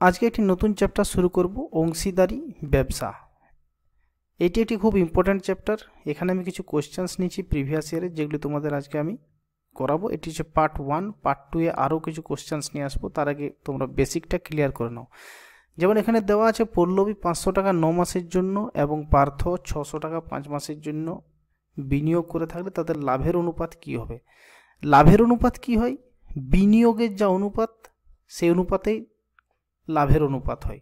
আজকে একটি নতুন চ্যাপ্টার শুরু করব, অংশীদারি ব্যবসা। এটি একটি খুব ইম্পর্ট্যান্ট চ্যাপ্টার। এখানে আমি কিছু কোশ্চেন্স নিয়েছি প্রিভিয়াস ইয়ারের, যেগুলি তোমাদের আজকে আমি করাবো। এটি হচ্ছে পার্ট 1। পার্ট 2 এ আরও কিছু কোশ্চেন্স নিয়ে আসবো। তার আগে তোমরা বেসিকটা ক্লিয়ার করে নাও। যেমন এখানে দেওয়া আছে পল্লবী 500 টাকা 9 মাসের জন্য এবং পার্থ 600 টাকা 5 মাসের জন্য বিনিয়োগ করে থাকলে তাদের লাভের অনুপাত কি হবে। লাভের অনুপাত কি হয়? বিনিয়োগের যা অনুপাত সেই অনুপাতেই লাভের অনুপাত হয়।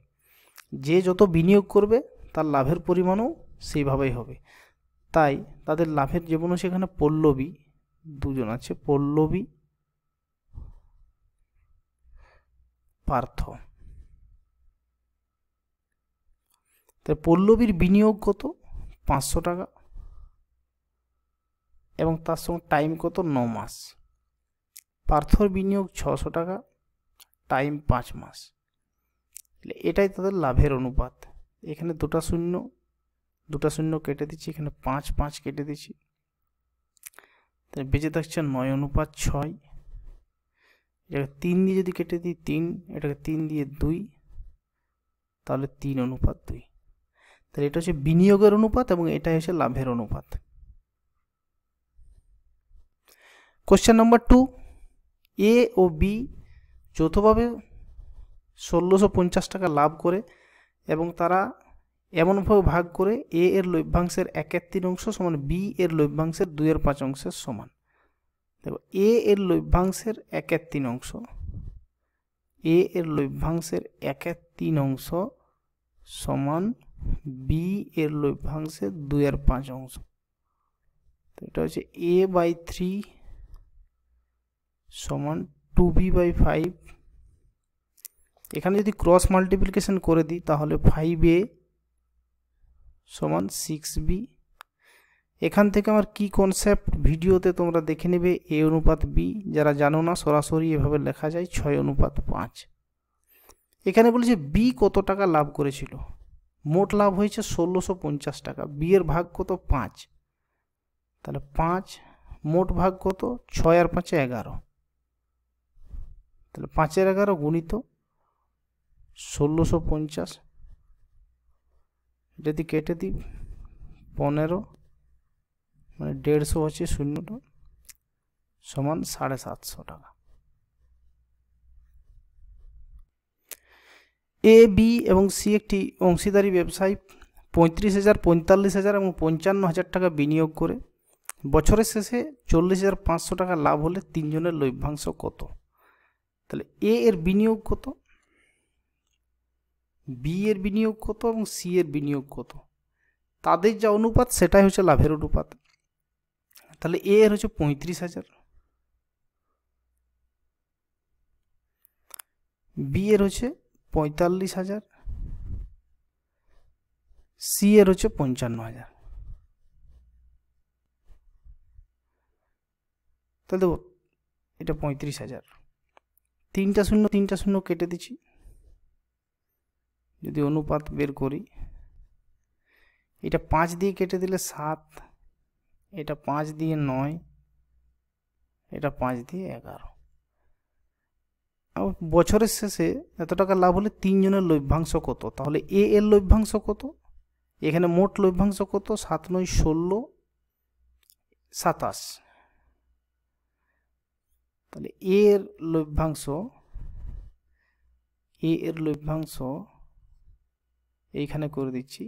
যে যত বিনিয়োগ করবে তার লাভের পরিমাণও সেইভাবেই হবে। তাই তাদের লাভের, যেমন সেখানে পল্লবী দুজন আছে, পল্লবী পার্থ। তাই পল্লবীর বিনিয়োগ কত? 500 টাকা এবং তার সঙ্গে টাইম কত? 9 মাস। পার্থর বিনিয়োগ 600 টাকা, টাইম 5 মাস। এটাই তাদের লাভের অনুপাত। এখানে দুটা শূন্য কেটে দিচ্ছি, এখানে 5 5 কেটে দিচ্ছি, তাই বেঁচে থাকছে 9:6। এটাকে 3 দিয়ে যদি কেটে দিই 3, এটাকে 3 দিয়ে 2, তাহলে 3:2। তাহলে এটা হচ্ছে বিনিয়োগের অনুপাত এবং এটা হচ্ছে লাভের অনুপাত। কোশ্চেন নাম্বার 2, এ ও বি যৌথভাবে 1650 টাকা লাভ করে এবং তারা এমনভাবে ভাগ করে এ এর লভ্যাংশের 1/3 অংশ সমান বি এর লভ্যাংশের 2/5 অংশের সমান। দেখো, এ এর লভ্যাংশের 1/3 অংশ, এ এর লভ্যাংশের 1/3 অংশ সমান বি এর লভ্যাংশের 2/5 অংশ। তো এটা হচ্ছে a/3 সমান 2b/5। এখানে যদি ক্রস মাল্টিপ্লিকেশন করে দিই তাহলে 5a সমান 6b। এখান থেকে আমার কি কনসেপ্ট ভিডিওতে তোমরা দেখে নেবে। a অনুপাত b, যারা জানো না সরাসরি এভাবে লেখা যায় 6:5। এখানে বলেছে বি কত টাকা লাভ করেছিল। মোট লাভ হয়েছে 1650 টাকা। বি এর ভাগ কত? 5। তাহলে 5 মোট ভাগ কত? 6 আর 5 11। তাহলে 5 এর 11 গুণিত 1650, যদি কেটে দিই 15, মানে 150 হচ্ছে শূন্যটা, সমান 750 টাকা। এ, বি এবং সি একটি অংশীদারি ব্যবসায় 35,000, 45,000 এবং 55,000 টাকা বিনিয়োগ করে বছরের শেষে 40,500 টাকা লাভ হলে তিনজনের লভ্যাংশ কত? তাহলে এ এর বিনিয়োগ কত, বি এর বিনিয়োগ কত এবং সি এর বিনিয়োগ কত, তাদের যা অনুপাত সেটাই হচ্ছে লাভের অনুপাত। তাহলে এ এর হচ্ছে 35,000, বি এর হচ্ছে 45,000, সি এর হচ্ছে 55,000। তাহলে দেখো এটা 35,000, 3টা শূন্য কেটে দিচ্ছি। যদি অনুপাত বের করি, এটা 5 দিয়ে কেটে দিলে 7, এটা 5 দিয়ে 9, এটা 5 দিয়ে 11। বছরের শেষে এত টাকা লাভ হলে তিনজনের লভ্যাংশ কত? তাহলে এ এর লভ্যাংশ কত? এখানে মোট লভ্যাংশ কত? 7 9 16 27। তাহলে এ এর লভ্যাংশ এইখানে করে দিচ্ছি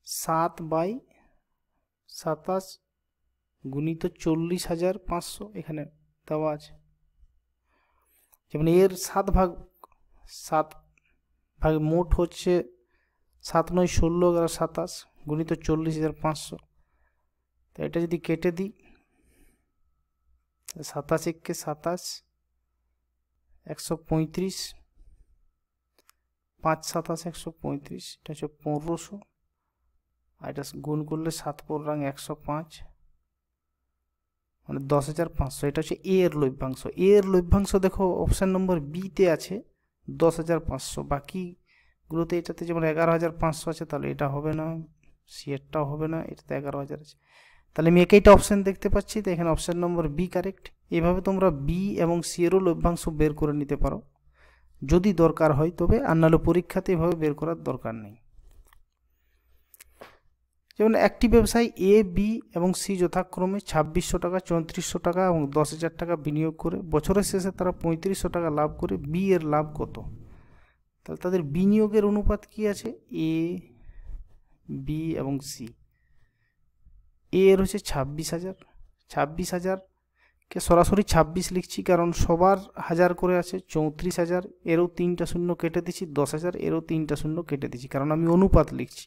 7/27 গুণিত 40,500, এখানে দেওয়া আছে। যেমন এর 7 ভাগ মোট হচ্ছে 7 9 16 11 27 গুণিত 40,500। তো এটা যদি কেটে দিই 27 × 27 135, 5 27 135, এটা হচ্ছে 1500। আর এটা গুণ করলে 7 4 105, মানে 10,500। এটা হচ্ছে এ এর লভ্যাংশ। এ এর লভ্যাংশ দেখো অপশান নম্বর বিতে আছে 10,500। বাকিগুলোতে এটাতে যেমন 11,500 আছে, তাহলে এটা হবে না, সি এরটাও হবে না, এটাতে 11,000 আছে। তাহলে আমি একইটা অপশান দেখতে পাচ্ছি, তো এখানে অপশান নম্বর বি কারেক্ট। এভাবে তোমরা বি এবং সি এরও লভ্যাংশ বের করে নিতে পারো। যদি দরকার হয় তবে, আর নাহলে পরীক্ষাতে এভাবে বের করার দরকার নেই। যেমন একটি ব্যবসায়ী এ, বি এবং সি যথাক্রমে 2600 টাকা, 3400 টাকা এবং 10,000 টাকা বিনিয়োগ করে বছরের শেষে তারা 3500 টাকা লাভ করে, বি এর লাভ কত? তাহলে তাদের বিনিয়োগের অনুপাত কি আছে? এ, বি এবং সি। এ এর হচ্ছে 26,000, 26,000কে সরাসরি 26 লিখছি কারণ সবার 1000 করে আছে, 34,000, এরও 3টা শূন্য কেটে দিচ্ছি, 10,000, এরও 3টা শূন্য কেটে দিচ্ছি কারণ আমি অনুপাত লিখছি,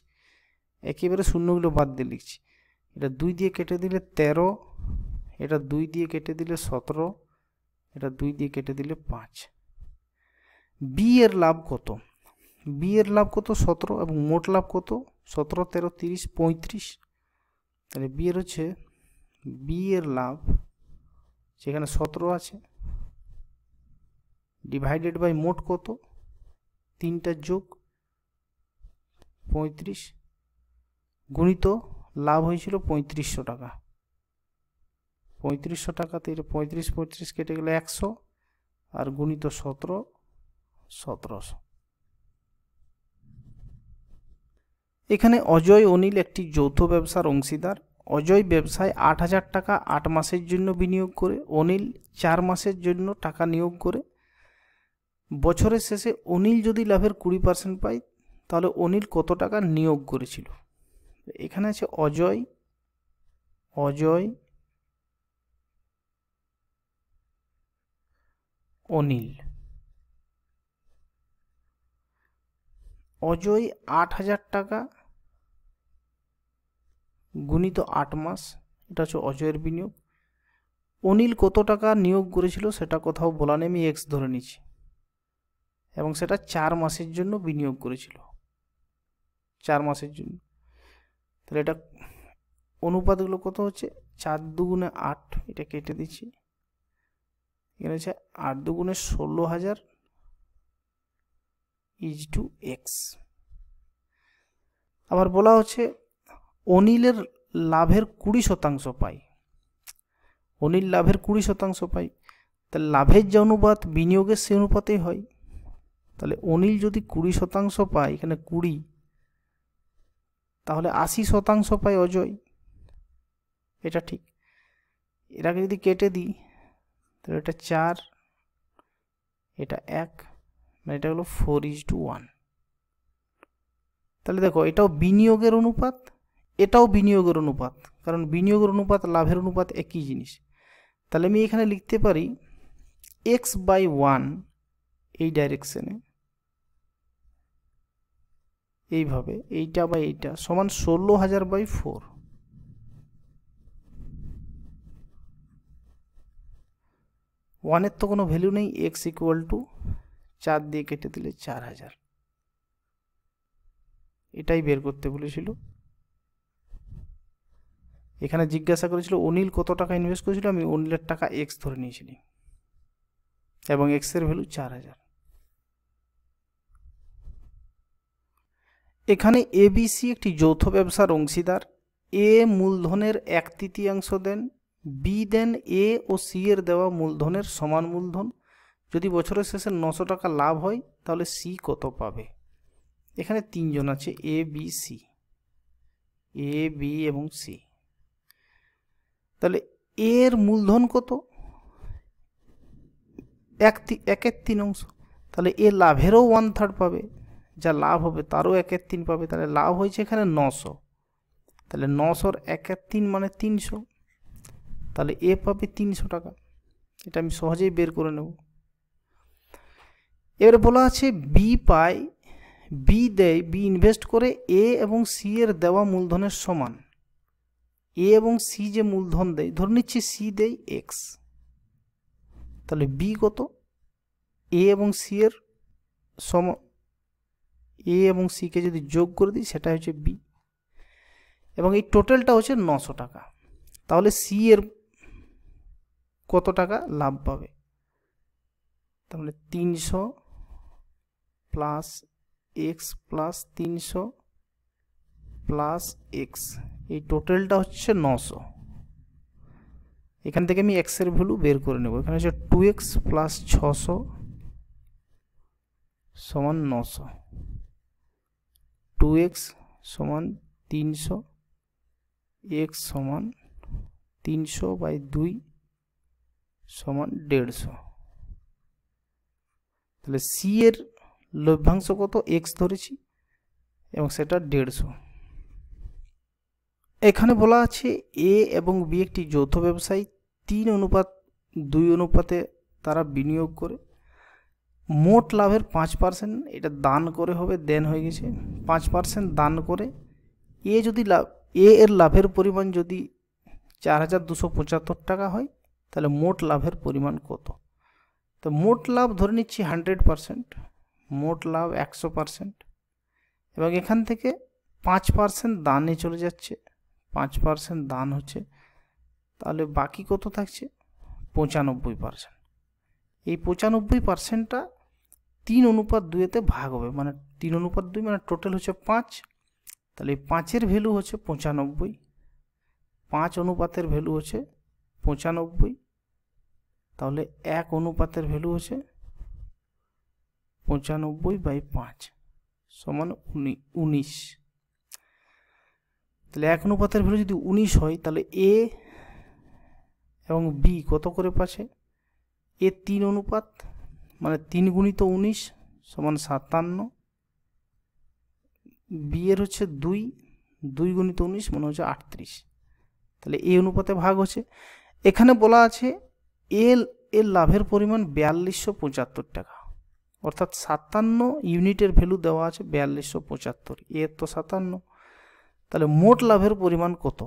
একেবারে শূন্যগুলো বাদ দিয়ে লিখছি। এটা 2 দিয়ে কেটে দিলে 13, এটা 2 দিয়ে কেটে দিলে 17, এটা 2 দিয়ে কেটে দিলে 5। বি এর লাভ কত? বি এর লাভ কত? 17, এবং মোট লাভ কত? 17, 13, 30, 35। তাহলে বি এর হচ্ছে, বি এর লাভ যেখানে 17 আছে ডিভাইডেড বাই মোট কত? 3টা যোগ 35 গুণিত লাভ হয়েছিল 3500 টাকা। 3500 টাকাতে 35 কেটে গেলে 100, আর গুণিত 17, 1700। এখানে অজয় অনিল একটি যৌথ ব্যবসার অংশীদার। অজয় ব্যবসায় 8,000 টাকা 8 মাসের জন্য বিনিয়োগ করে, অনিল 4 মাসের জন্য টাকা নিয়োগ করে। বছরের শেষে অনিল যদি লাভের 20% পায় তাহলে অনিল কত টাকা নিয়োগ করেছিল? এখানে আছে অজয়, অনিল। অজয় 8,000 টাকা গুণিত 8 মাস, এটা হচ্ছে অজয়ের বিনিয়োগ। অনিল কত টাকা নিয়োগ করেছিল সেটা কোথাও বলা নেই, আমি এক্স ধরে নিচ্ছি, এবং সেটা 4 মাসের জন্য বিনিয়োগ করেছিল, 4 মাসের জন্য। তাহলে এটা অনুপাতগুলো কত হচ্ছে? 4 দুগুণে 8, এটা কেটে দিচ্ছি, এখানে হচ্ছে 8 দুগুণে 16,000 ইজটু এক্স। আবার বলা হচ্ছে অনিলের লাভের 20% পাই, অনিল লাভের 20% পাই, তাহলে লাভের যে অনুপাত বিনিয়োগের সে অনুপাতেই হয়। তাহলে অনিল যদি 20% পায়, এখানে 20, তাহলে 80% পায় অজয়, এটা ঠিক। এটাকে যদি কেটে দিই তাহলে এটা 4, এটা 1, মানে এটা হলো 4:1। তাহলে দেখো এটাও বিনিয়োগের অনুপাত, এটাও বিনিয়োগের অনুপাত, কারণ বিনিয়োগের অনুপাত লাভের অনুপাত একই জিনিস। তাহলে আমি এখানে লিখতে পারি x/1 এই ডাইরেকশনে, এইভাবে, এইটা বা এইটা সমান 16,000/4। ওয়ানের তো কোনো ভ্যালু নেই, x = 4 দিয়ে কেটে দিলে 4,000, এটাই বের করতে বলেছিল। এখানে জিজ্ঞাসা করেছিল অনিল কত টাকা ইনভেস্ট করেছিল, আমি অনিলের টাকা x ধরে নিয়েছিলাম এবং x এর ভ্যালু 4,000। এখানে এবিসি একটি যৌথ ব্যবসার অংশীদার। এ মূলধনের 1/3 দেন, বি দেন এ ও সি এর দেওয়া মূলধনের সমান মূলধন। যদি বছরের শেষে 900 টাকা লাভ হয় তাহলে সি কত পাবে? এখানে 3 জন আছে, এ, বি, সি, এ, বি এবং সি। তাহলে এর মূলধন কত? 1/3, তাহলে এ লাভেরও 1/3 পাবে, যা লাভ হবে তারও 1/3 পাবে। তাহলে লাভ হয়েছে এখানে 900, তাহলে 900-র 1/3 মানে 300, তাহলে এ পাবে 300 টাকা। এটা আমি সহজেই বের করে নেব। এবারে বলা আছে বি পায়, বি দেয়, বি ইনভেস্ট করে এ এবং সি এর দেওয়া মূলধনের সমান। এ এবং সি যে মূলধন দেয়, ধরে নিচ্ছি সি দেয় এক্স, তাহলে বি কত? এ এবং সি এর সমান, এ এবং সি কে যদি যোগ করে দিই সেটা হচ্ছে বি, এবং এই টোটালটা হচ্ছে 900 টাকা। তাহলে সি এর কত টাকা লাভ পাবে? তাহলে 300 plus x plus 300 plus x, এই টোটালটা হচ্ছে 900। এখান থেকে আমি এক্স এর ভ্যালু বের করে নেব। এখানে হচ্ছে 2x প্লাস 600 সমান 900, 2x সমান 300, x সমান 300/2 সমান 150। তাহলে c এর লভ্যাংশ কত? x ধরেছি এবং সেটা 150। এখানে বলা আছে a এবং b একটি যৌথ ব্যবসায়ী 3:2 অনুপাতে তারা বিনিয়োগ করে মোট লাভের 5% এটা দান করে হবে, দেন হয়ে গেছে 5% দান করে এ যদি লাভ এ এর লাভের পরিমাণ যদি 4275 টাকা হয় তাহলে মোট লাভের পরিমাণ কত? তো মোট লাভ ধরে নিচ্ছি 100%, মোট লাভ 100%, এবং এখান থেকে 5% দানে চলে যাচ্ছে, 5% দান হচ্ছে, তাহলে বাকি কত থাকছে? 95%। এই 95%টা 3:2 ভাগ হবে, মানে 3:2 মানে টোটাল হচ্ছে 5, তাহলে 5-এর ভ্যালু হচ্ছে 95, 5 অনুপাতের ভ্যালু হচ্ছে 95, তাহলে 1 অনুপাতের ভ্যালু হচ্ছে 95/5 সমান 19। তাহলে 1 অনুপাতের ভ্যালু যদি 19 হয় তাহলে এ এবং বি কত করে পাচ্ছে? এ 3 অনুপাত মানে 3 গুণিত 19 সমান 57, বি এর হচ্ছে 2 গুণিত 19 মানে হচ্ছে 38, তাহলে এ অনুপাতে ভাগ হচ্ছে। এখানে বলা আছে এর লাভের পরিমাণ 4275 টাকা, অর্থাৎ 57 ইউনিটের ভ্যালু দেওয়া আছে 4275, এর তো 57, তাহলে মোট লাভের পরিমাণ কত?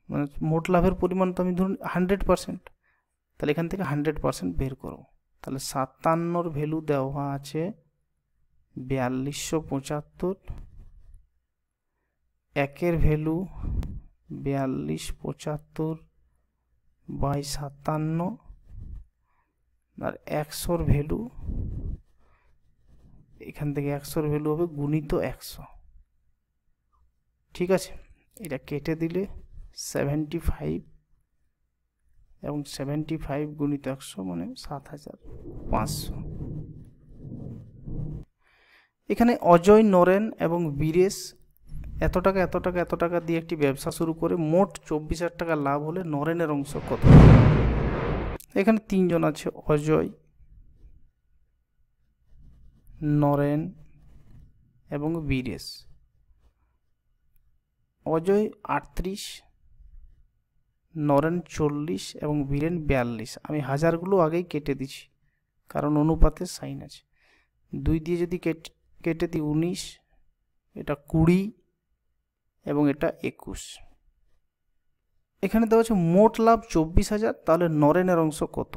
মানে মোট লাভের পরিমাণ তো আমি ধরুন 100%, তাহলে এখান থেকে 100% বের করব, তাহলে 57-র ভ্যালু দেওয়া আছে 4275, 1-এর ভ্যালু 4275/57, আর 100-র ভ্যালু এখান থেকে 100-র ভ্যালু হবে গুণিত 100। ঠিক আছে, এটা কেটে দিলে 75 এবং 75 গুণিত 100 মানে 7500। এখানে অজয়, নরেন এবং বীরেশ এত টাকা দিয়ে একটি ব্যবসা শুরু করে মোট 24,000 টাকা লাভ হলে নরেনের অংশ কত? এখানে 3 জন আছে, অজয়, নরেন এবং বীরেশ। অজয় 38, নরেন 40 এবং বীরেন 42। আমি হাজারগুলো আগেই কেটে দিচ্ছি কারণ অনুপাতের সাইন আছে। 2 দিয়ে যদি কেটে দিই 19, এটা 20 এবং এটা 21। এখানে দেওয়া আছে মোট লাভ 24,000, তাহলে নরেনের অংশ কত?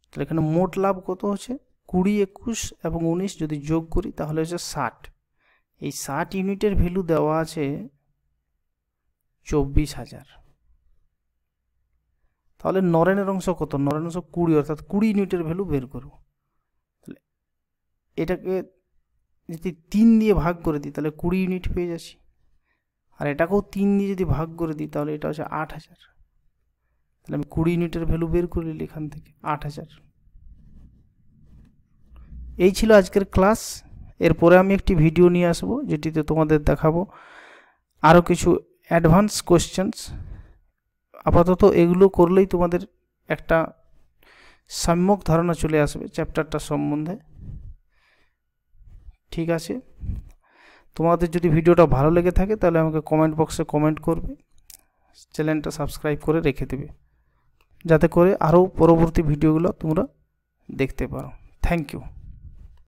তাহলে এখানে মোট লাভ কত হচ্ছে? 20, 21 এবং 19 যদি যোগ করি তাহলে হচ্ছে 60। এই 60 ইউনিটের ভ্যালু দেওয়া আছে 24,000, তাহলে নরেনের অংশ কত? নরেনের অংশ 20, অর্থাৎ 20 ইউনিটের ভ্যালু বের করব। তাহলে এটাকে যদি 3 দিয়ে ভাগ করে দিই তাহলে 20 ইউনিট পেয়ে যাচ্ছি, আর এটাকেও 3 দিয়ে যদি ভাগ করে দিই তাহলে এটা হচ্ছে 8,000, তাহলে আমি 20 ইউনিটের ভ্যালু বের করে নিই এখান থেকে 8,000। এই ছিল আজকের ক্লাস। এরপরে আমি একটি ভিডিও নিয়ে আসবো যেটিতে তোমাদের দেখাবো আরও কিছু অ্যাডভান্স কোশ্চেন্স। আপাতত এগুলো করলেই তোমাদের একটা সম্যক ধারণা চলে আসবে চ্যাপ্টারটা সম্বন্ধে। ঠিক আছে, তোমাদের যদি ভিডিওটা ভালো লেগে থাকে তাহলে আমাকে কমেন্ট বক্সে কমেন্ট করবে, চ্যানেলটা সাবস্ক্রাইব করে রেখে দেবে যাতে করে আরও পরবর্তী ভিডিওগুলো তোমরা দেখতে পারো। Thank you.